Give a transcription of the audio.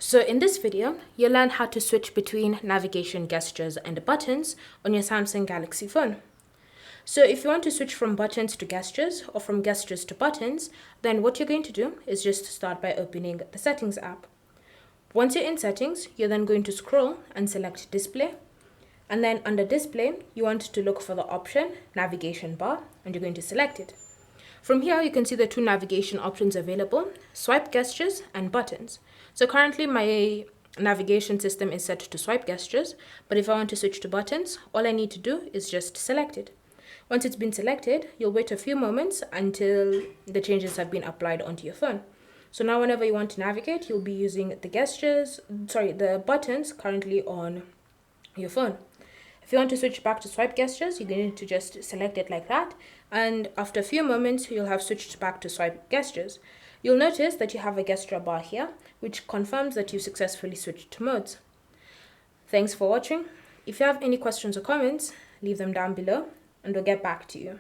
So in this video, you'll learn how to switch between navigation gestures and buttons on your Samsung Galaxy phone. So if you want to switch from buttons to gestures or from gestures to buttons, then what you're going to do is just start by opening the Settings app. Once you're in Settings, you're then going to scroll and select Display. And then under Display, you want to look for the option Navigation Bar, and you're going to select it. From here, you can see the two navigation options available, Swipe Gestures and Buttons. So currently my navigation system is set to swipe gestures, but if I want to switch to buttons, all I need to do is just select it. Once it's been selected, you'll wait a few moments until the changes have been applied onto your phone. So now whenever you want to navigate, you'll be using the buttons currently on your phone. If you want to switch back to swipe gestures, you're going to just select it like that. And after a few moments, you'll have switched back to swipe gestures. You'll notice that you have a gesture bar here, which confirms that you successfully switched to modes. Thanks for watching. If you have any questions or comments, leave them down below and we'll get back to you.